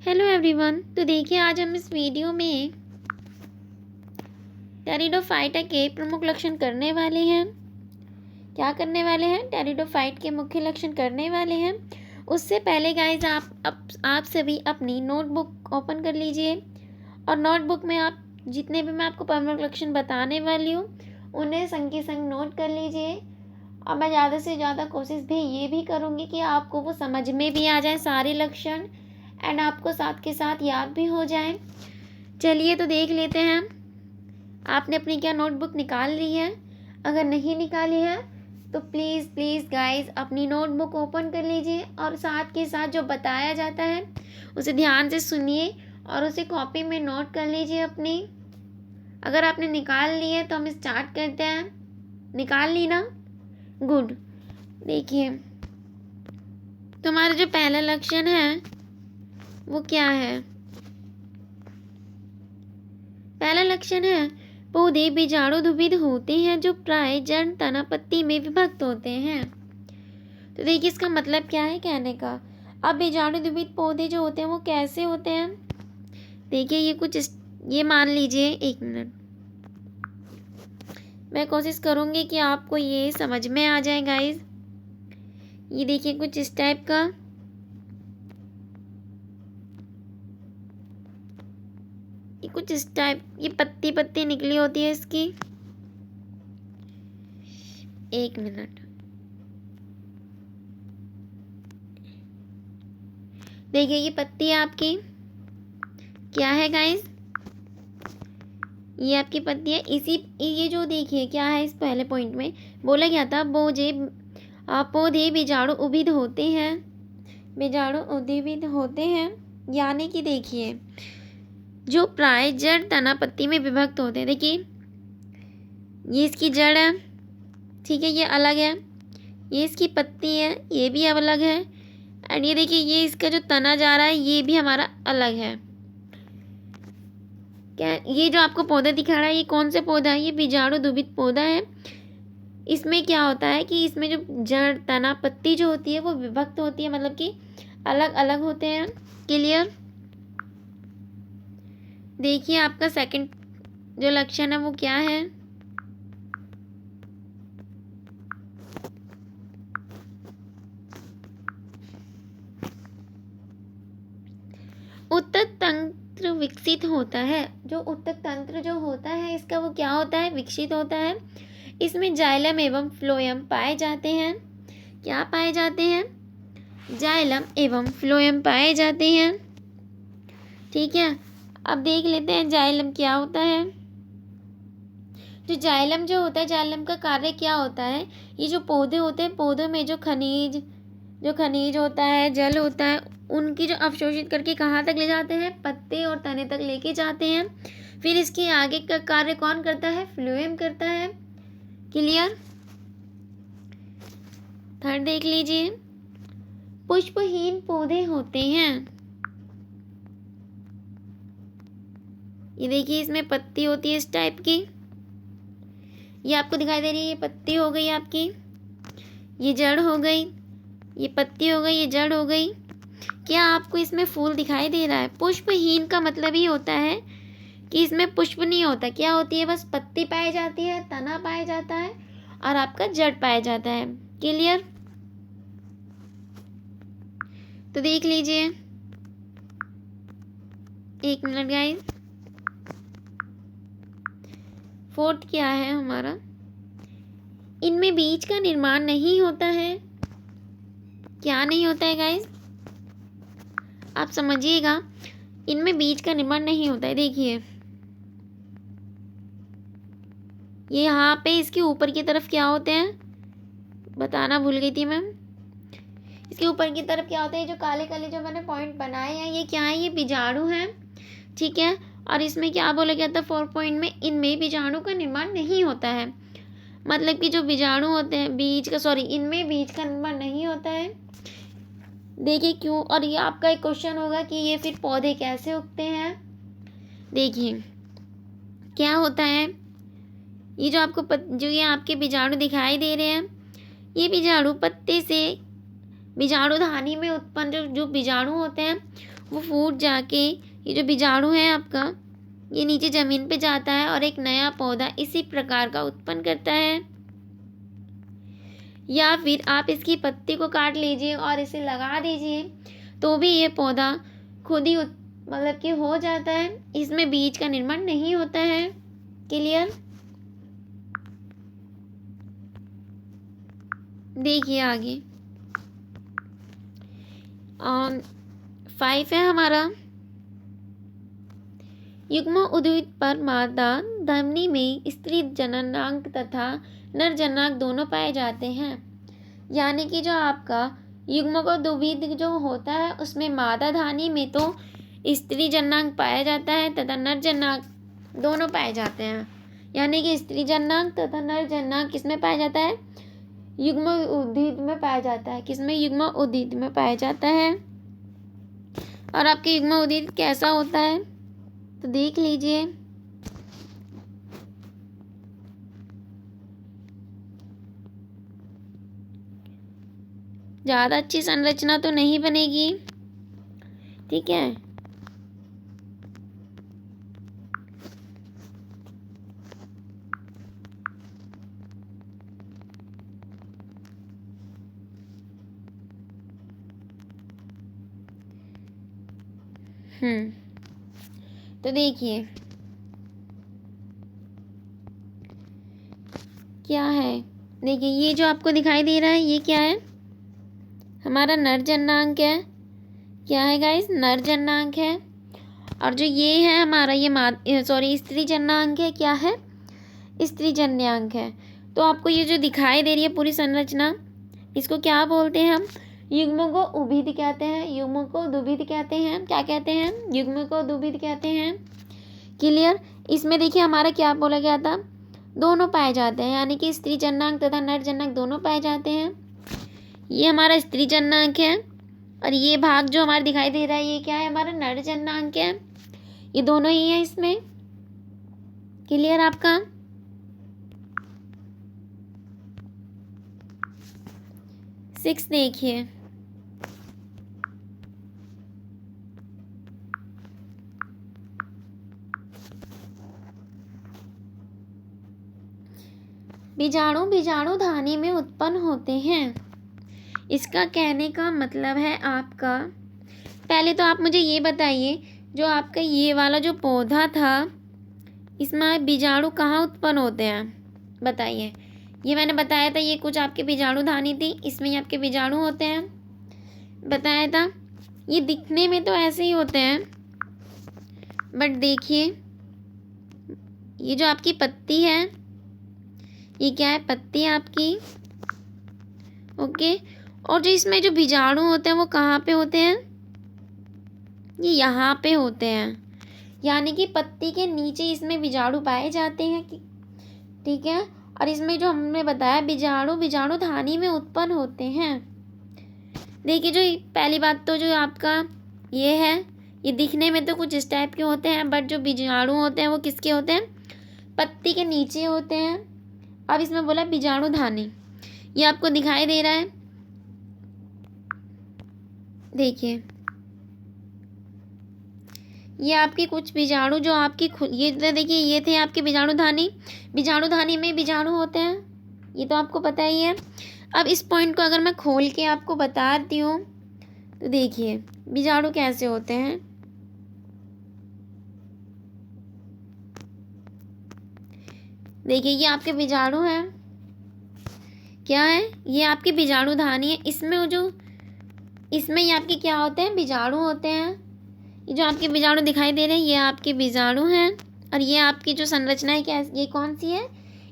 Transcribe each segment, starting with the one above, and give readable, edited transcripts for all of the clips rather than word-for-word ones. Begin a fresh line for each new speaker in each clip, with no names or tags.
Hello everyone. तो देखिए आज हम इस वीडियो में टेरिडोफाइटा के प्रमुख लक्षण करने वाले हैं। क्या करने वाले हैं? टेरिडोफाइट के मुख्य लक्षण करने वाले हैं। उससे पहले गाइज आप सभी अपनी नोटबुक ओपन कर लीजिए और नोटबुक में आप जितने भी मैं आपको प्रमुख लक्षण बताने वाली हूँ उन्हें संग के संग नोट कर लीजिए। और मैं ज़्यादा से ज़्यादा कोशिश भी ये भी करूँगी कि आपको वो समझ में भी आ जाए सारे लक्षण एंड आपको साथ के साथ याद भी हो जाए। चलिए तो देख लेते हैं। आपने अपनी क्या नोटबुक निकाल ली है? अगर नहीं निकाली है तो प्लीज़ प्लीज़ गाइस अपनी नोटबुक ओपन कर लीजिए और साथ के साथ जो बताया जाता है उसे ध्यान से सुनिए और उसे कॉपी में नोट कर लीजिए अपनी। अगर आपने निकाल ली है तो हम स्टार्ट करते हैं। निकाल ली ना? गुड। देखिए तुम्हारा जो पहला लक्षण है वो क्या है? पहला लक्षण है पौधे बीजाणुद्विध होते हैं जो प्राय जड़ तना पत्ती में विभक्त होते हैं। तो देखिए इसका मतलब क्या है कहने का। अब बीजाणुद्विध पौधे जो होते हैं वो कैसे होते हैं? देखिए ये मान लीजिए, एक मिनट मैं कोशिश करूंगी कि आपको ये समझ में आ जाए गाइस। ये देखिए कुछ इस टाइप का ये पत्ती पत्ती निकली होती है इसकी। एक मिनट, देखिए ये पत्ती आपकी क्या है गाइस? ये आपकी पत्ती है। ये जो देखिए क्या है, इस पहले पॉइंट में बोला गया था पौधे बीजाणु उद्भिद होते हैं। बीजाणु उद्भिद होते हैं यानी कि देखिए जो प्राय जड़ तना पत्ती में विभक्त होते हैं। देखिए ये इसकी जड़ है, ठीक है, ये अलग है। ये इसकी पत्ती है, ये भी अलग है। एंड ये देखिए ये इसका जो तना जा रहा है ये भी हमारा अलग है। क्या ये जो आपको पौधा दिखा रहा है ये कौन सा पौधा है? ये बीजाणुद्विध पौधा है। इसमें क्या होता है कि इसमें जो जड़ तना पत्ती जो होती है वो विभक्त होती है, मतलब कि अलग अलग होते हैं। क्लियर? देखिए आपका सेकंड जो लक्षण है वो क्या है? उत्तक तंत्र विकसित होता है। जो उत्तक तंत्र जो होता है इसका वो क्या होता है? विकसित होता है। इसमें जाइलम एवं फ्लोएम पाए जाते हैं। क्या पाए जाते हैं? जाइलम एवं फ्लोएम पाए जाते हैं। ठीक है, अब देख लेते हैं जाइलम क्या होता है। जो जाइलम जो होता है, जाइलम का कार्य क्या होता है? ये जो पौधे होते हैं, पौधों में जो खनिज होता है, जल होता है, उनकी जो अवशोषित करके कहाँ तक ले जाते हैं? पत्ते और तने तक लेके जाते हैं। फिर इसके आगे का कार्य कौन करता है? फ्लोएम करता है। क्लियर? थर्ड देख लीजिए, पुष्पहीन पौधे होते हैं। ये देखिए इसमें पत्ती होती है इस टाइप की, ये आपको दिखाई दे रही है। ये पत्ती हो गई आपकी, ये जड़ हो गई, ये पत्ती हो गई, ये जड़ हो गई। क्या आपको इसमें फूल दिखाई दे रहा है? पुष्पहीन का मतलब ही होता है कि इसमें पुष्प नहीं होता। क्या होती है? बस पत्ती पाई जाती है, तना पाया जाता है और आपका जड़ पाया जाता है। क्लियर? तो देख लीजिए, एक मिनट गाइस। फोर्थ क्या है हमारा? इनमें बीज का निर्माण नहीं होता है। क्या नहीं होता है गाइस? आप समझिएगा, इनमें बीज का निर्माण नहीं होता है। देखिए ये यहाँ पे इसके ऊपर की तरफ क्या होते हैं बताना भूल गई थी मैं। इसके ऊपर की तरफ क्या होते हैं? जो काले काले जो मैंने पॉइंट बनाए हैं ये क्या है? ये बीजाणु हैं, ठीक है। और इसमें क्या बोला गया था 4 पॉइंट में? इनमें बीजाणु का निर्माण नहीं होता है। मतलब कि जो बीजाणु होते हैं इनमें बीज का निर्माण नहीं होता है। देखिए क्यों? और ये आपका एक क्वेश्चन होगा कि ये फिर पौधे कैसे उगते हैं। देखिए क्या होता है, ये जो जो ये आपके बीजाणु दिखाई दे रहे हैं, ये बीजाणु पत्ते से बीजाणुधानी में उत्पन्न जो बीजाणु होते हैं वो फूट जाके ये जो बीजाणु है आपका, ये नीचे ज़मीन पे जाता है और एक नया पौधा इसी प्रकार का उत्पन्न करता है। या फिर आप इसकी पत्ती को काट लीजिए और इसे लगा दीजिए, तो भी ये पौधा खुद ही मतलब कि हो जाता है। इसमें बीज का निर्माण नहीं होता है। क्लियर? देखिए आगे 5 है हमारा, युग्म उद्भिद पर मादा धमनी में स्त्री जननांग तथा नर जननांग दोनों पाए जाते हैं। यानी कि जो आपका युग्मोद्भिद जो होता है उसमें मादा धानी में तो स्त्री जननांग पाया जाता है तथा नर जननांग दोनों पाए जाते हैं। यानी कि स्त्री जननांग तथा नर जननांग किसमें पाया जाता है? युग्म उद्भिद में पाया जाता है। किसमें? युग्म उद्भिद में पाया जाता है। और आपके युग्म उद्भिद कैसा होता है तो देख लीजिए। ज़्यादा अच्छी संरचना तो नहीं बनेगी, ठीक है। तो देखिए क्या है। देखिए ये जो आपको दिखाई दे रहा है ये क्या है? हमारा नर जननांग है। क्या है गाइस? नर जननांग है। और जो ये है हमारा ये स्त्री जननांग है। क्या है? स्त्री जननांग है। तो आपको ये जो दिखाई दे रही है पूरी संरचना, इसको क्या बोलते हैं हम? युग्मोद्भिद कहते हैं। युग्मोद्भिद कहते हैं। क्या कहते हैं? युग्मोद्भिद कहते हैं। क्लियर? इसमें देखिए हमारा क्या बोला गया था? दोनों पाए जाते हैं, यानी कि स्त्री जननांग तथा नर जननांग दोनों पाए जाते हैं। ये हमारा स्त्री जननांग है और ये भाग जो हमारा दिखाई दे रहा है ये क्या है? हमारा नर जननांग है। ये दोनों ही है इसमें। क्लियर आपका? सिक्स देखिए, बीजाणु धानी में उत्पन्न होते हैं। इसका कहने का मतलब है आपका, पहले तो आप मुझे ये बताइए, जो आपका ये वाला जो पौधा था इसमें बीजाणु कहाँ उत्पन्न होते हैं? बताइए। ये मैंने बताया था, ये कुछ आपके बीजाणु धानी थी, इसमें ही आपके बीजाणु होते हैं, बताया था। ये दिखने में तो ऐसे ही होते हैं, बट देखिए ये जो आपकी पत्ती है ये क्या है? पत्ती आपकी। ओके। और जो इसमें जो बीजाणु होते हैं वो कहाँ पे होते हैं? ये यहाँ पे होते हैं। यानी कि पत्ती के नीचे इसमें बीजाणु पाए जाते हैं, ठीक है। और इसमें जो हमने बताया बीजाणु धानी में उत्पन्न होते हैं। देखिए जो पहली बात तो जो आपका ये है, ये दिखने में तो कुछ इस टाइप के होते हैं, बट जो बीजाणु होते हैं वो किसके होते हैं? पत्ती के नीचे होते हैं। अब इसमें बोला बीजाणु धानी, ये आपको दिखाई दे रहा है। देखिए ये आपके कुछ बीजाणु जो आपकी ये देखिए ये थे आपके बीजाणु धानी में बीजाणु होते हैं, ये तो आपको पता ही है। अब इस पॉइंट को अगर मैं खोल के आपको बताती हूँ तो देखिए बीजाणु कैसे होते हैं। देखिए ये आपके बीजाणु हैं। क्या है? ये आपके बीजाणु धानी है। इसमें ये आपके क्या होते हैं? बीजाणु होते हैं। ये जो आपके बीजाणु दिखाई दे रहे हैं ये आपके बीजाणु हैं। और ये आपकी जो संरचना है क्या, ये कौन सी है?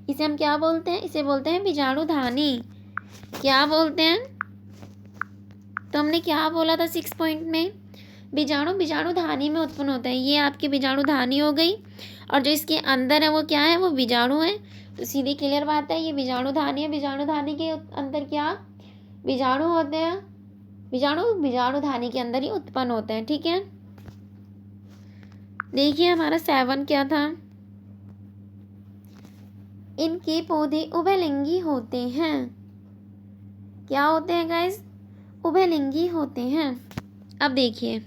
इसे हम क्या बोलते हैं? इसे बोलते हैं बीजाणु धानी। क्या बोलते हैं? तो हमने क्या बोला था 6 पॉइंट में? बीजाणु धानी में उत्पन्न होता है। ये आपकी बीजाणु धानी हो गई, और जो इसके अंदर है वो क्या है? वो बीजाणु है। तो सीधी क्लियर बात है, ये बीजाणु धानी है। बीजाणु धानी के अंदर क्या बीजाणु होते हैं? बीजाणु धानी के अंदर ही उत्पन्न होते हैं, ठीक है। देखिए हमारा 7 क्या था? इनके पौधे उभयलिंगी होते हैं। क्या होते हैं गाइस? उभयलिंगी होते हैं। अब देखिए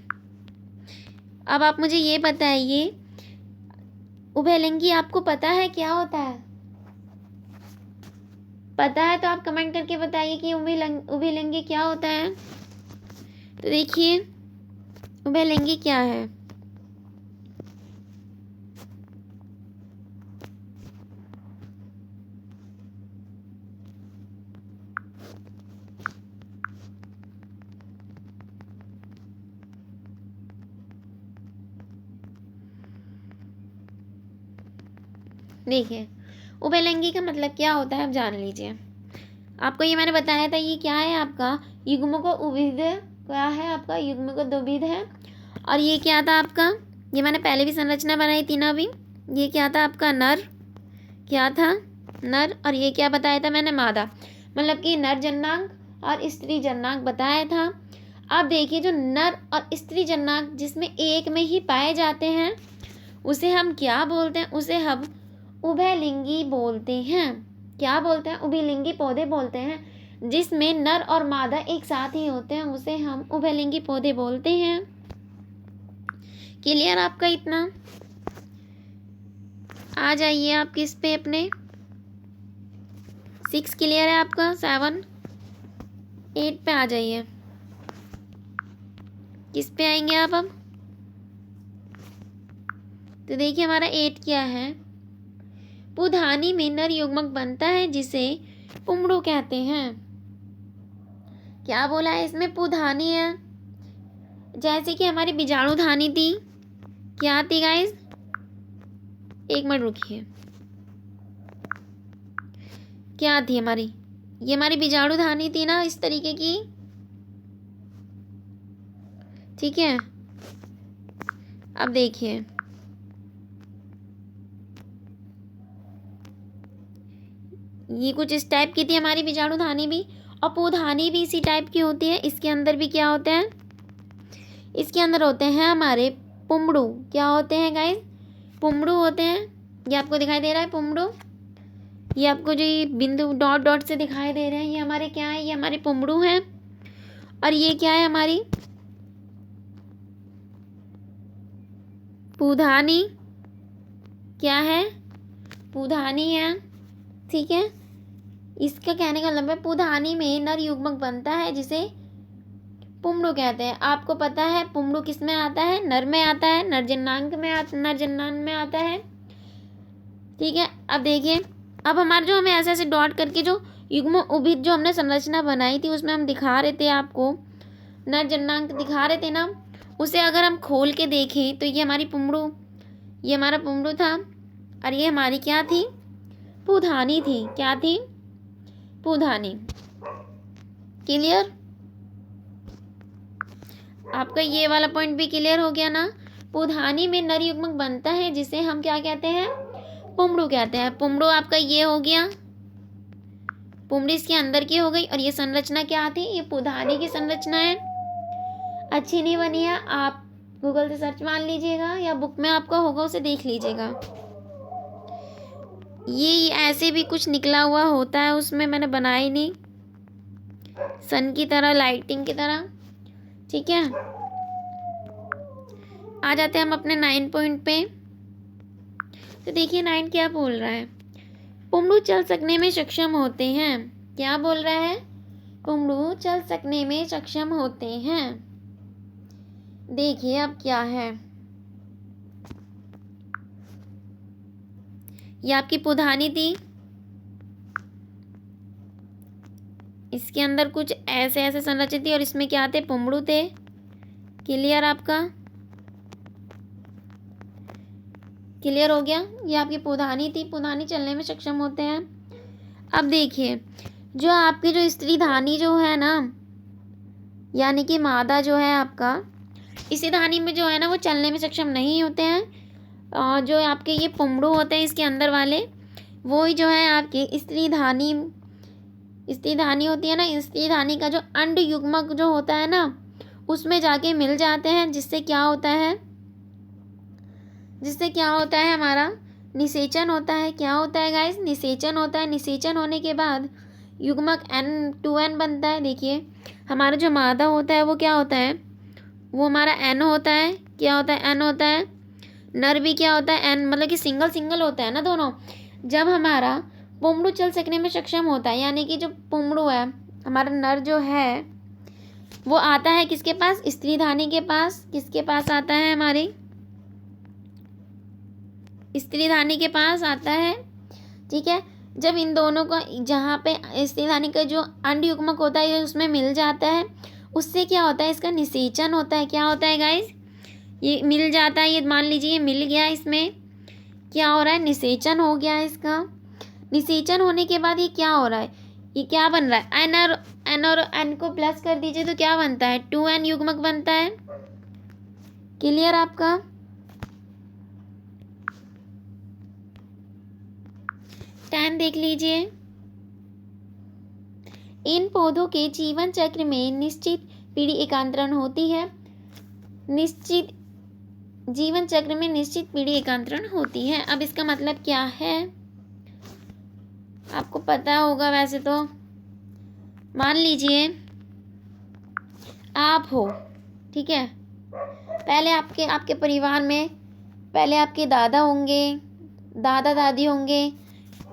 अब आप मुझे ये बताइए, उभयलिंगी आपको पता है क्या होता है? पता है तो आप कमेंट करके बताइए कि उभयलिंगी क्या होता है। तो देखिए उभयलिंगी क्या है। देखिए उभयलिंगी का मतलब क्या होता है, आप जान लीजिए। आपको ये मैंने बताया था, ये क्या है आपका युग्मको उभिद, क्या है आपका युग्मको द्विविध है। और ये क्या था आपका, ये मैंने पहले भी संरचना बनाई थी ना अभी। ये क्या था आपका नर, क्या था नर, और ये क्या बताया था मैंने मादा, मतलब कि नर जननांग और स्त्री जननांग बताया था। अब देखिए जो नर और स्त्री जननांग जिसमें एक में ही पाए जाते हैं उसे हम क्या बोलते हैं, उसे हम उभयलिंगी बोलते हैं। क्या बोलते हैं, उभयलिंगी पौधे बोलते हैं। जिसमें नर और मादा एक साथ ही होते हैं उसे हम उभयलिंगी पौधे बोलते हैं। क्लियर आपका इतना? आ जाइए आप किस पे, अपने 6 क्लियर है आपका, 7 8 पे आ जाइए। किस पे आएंगे आप अब? तो देखिए हमारा 8 क्या है, पुधानी में नर युग्मक बनता है जिसे पुंगड़ू कहते हैं। क्या बोला है इसमें, पुधानी है। जैसे कि हमारी बीजाणुधानी थी, क्या थी गाइस, एक मिनट रुकिए, क्या थी हमारी, ये हमारी बीजाणुधानी थी ना इस तरीके की, ठीक है। अब देखिए ये कुछ इस टाइप की थी हमारी बीजाणुधानी भी, और पुधानी भी इसी टाइप की होती है। इसके अंदर भी क्या होते हैं, इसके अंदर होते हैं हमारे पुंगड़ू। क्या होते हैं गाइस, पुंगड़ू होते हैं। ये आपको दिखाई दे रहा है पुंगड़ू, ये आपको जो ये बिंदु डॉट डॉट से दिखाई दे रहे हैं ये हमारे क्या है, ये हमारे पुंगड़ू हैं। और ये क्या है हमारी पुधानी, क्या है पुधानी है, ठीक है। इसका कहने का मतलब है पुधानी में नर युग्मक बनता है जिसे पुंगड़ू कहते हैं। आपको पता है पुंगड़ू किस में आता है, नर में आता है, नर जन्नांग में आता है, ठीक है। अब देखिए अब हमारे जो हमें ऐसे ऐसे डॉट करके जो युग्म उभिद जो हमने संरचना बनाई थी उसमें हम दिखा रहे थे आपको, नर जन्नांग दिखा रहे थे ना, उसे अगर हम खोल के देखें तो ये हमारी पुंगड़ू, ये हमारा पुंगड़ू था, और ये हमारी क्या थी, पुधानी थी। क्या थी, पुधानी। क्लियर? आपका ये वाला पॉइंट भी क्लियर हो गया ना। पुधानी में नर युग्मक बनता है जिसे हम क्या कहते हैं, पुंगड़ू कहते हैं। पुंगड़ू आपका ये हो गया, पुंगड़ी इसके अंदर की हो गई, और ये संरचना क्या थी, ये पुधानी की संरचना है। अच्छी नहीं बनी है, आप गूगल से सर्च मार लीजिएगा या बुक में आपका होगा उसे देख लीजिएगा। ये ऐसे भी कुछ निकला हुआ होता है, उसमें मैंने बनाई नहीं, सन की तरह, लाइटिंग की तरह, ठीक है। आ जाते हैं हम अपने 9 पॉइंट पे। तो देखिए 9 क्या बोल रहा है, पुंगड़ू चल सकने में सक्षम होते हैं। क्या बोल रहा है, पुंगड़ू चल सकने में सक्षम होते हैं। देखिए अब क्या है, ये आपकी पुधानी थी, इसके अंदर कुछ ऐसे ऐसे संरचित थी और इसमें क्या थे, पुंगड़ू थे। क्लियर आपका, क्लियर हो गया। ये आपकी पुधानी थी, पुधानी चलने में सक्षम होते हैं। अब देखिए जो आपकी जो स्त्री धानी जो है ना, यानी कि मादा जो है आपका, इसी धानी में जो है ना वो चलने में सक्षम नहीं होते हैं। और जो आपके ये पुंगड़ू होते हैं इसके अंदर वाले, वो ही जो है आपकी स्त्री धानी होती है ना, स्त्री धानी का जो अंड युग्मक जो होता है ना उसमें जाके मिल जाते हैं, जिससे क्या होता है हमारा निषेचन होता है। क्या होता है गाइस, निषेचन होता है। निषेचन होने के बाद युग्मक N2N बनता है। देखिए हमारा जो मादा होता है वो क्या होता है, वो हमारा एन होता है। क्या होता है? एन होता है। नर भी क्या होता है? एन, मतलब कि सिंगल सिंगल होता है ना दोनों। जब हमारा पुमड़ू चल सकने में सक्षम होता है, यानी कि जो पुमड़ू है हमारा नर जो है वो आता है किसके पास? स्त्रीधानी के पास। किसके पास आता है? हमारी स्त्रीधानी के पास आता है। ठीक है। जब इन दोनों को, जहाँ पे स्त्रीधानी का जो अंड युग्मक होता है ये उसमें मिल जाता है, उससे क्या होता है? इसका निषेचन होता है। क्या होता है गाइस? ये मिल जाता है, ये मान लीजिए ये मिल गया, इसमें क्या हो रहा है? निषेचन हो गया इसका। निषेचन होने के बाद ये क्या हो रहा है? ये क्या बन रहा है? एन और एन को प्लस कर दीजिए तो क्या बनता है? 2n युग्मक बनता है। क्लियर आपका? टैन देख लीजिए। इन पौधों के जीवन चक्र में निश्चित पीढ़ी एकांतरण होती है। निश्चित जीवन चक्र में निश्चित पीढ़ी एकांतरण होती है। अब इसका मतलब क्या है आपको पता होगा वैसे तो। मान लीजिए आप हो, ठीक है। पहले आपके परिवार में पहले आपके दादा होंगे, दादा दादी होंगे,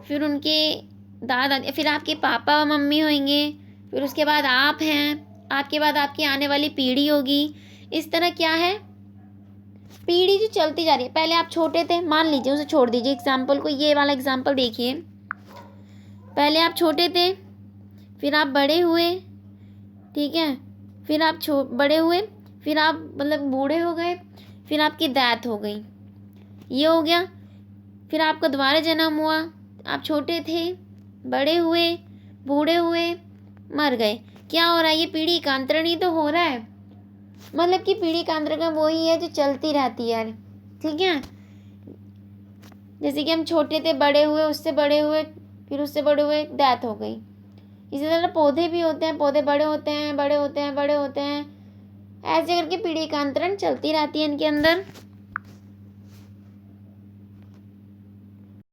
फिर उनके दादा, फिर आपके पापा मम्मी होंगे, फिर उसके बाद आप हैं, आपके बाद आपकी आने वाली पीढ़ी होगी। इस तरह क्या है? पीढ़ी जो चलती जा रही है। पहले आप छोटे थे, मान लीजिए, उसे छोड़ दीजिए एग्जाम्पल को, ये वाला एग्जाम्पल देखिए। पहले आप छोटे थे, फिर आप बड़े हुए, ठीक है, फिर आप बड़े हुए, फिर आप मतलब बूढ़े हो गए, फिर आपकी डेथ हो गई, ये हो गया। फिर आपका दोबारा जन्म हुआ, आप छोटे थे, बड़े हुए, बूढ़े हुए, मर गए। क्या हो रहा है? ये पीढ़ी एकांतरण ही तो हो रहा है। मतलब कि पीढ़ी एकांतरण वही है जो चलती रहती है, ठीक है। जैसे कि हम छोटे थे, बड़े हुए, उससे बड़े हुए, फिर उससे बड़े हुए, डेथ हो गई। इसी तरह पौधे भी होते हैं, पौधे बड़े होते हैं, बड़े होते हैं, बड़े होते हैं, ऐसे करके पीढ़ी एकांतरण चलती रहती है इनके अंदर।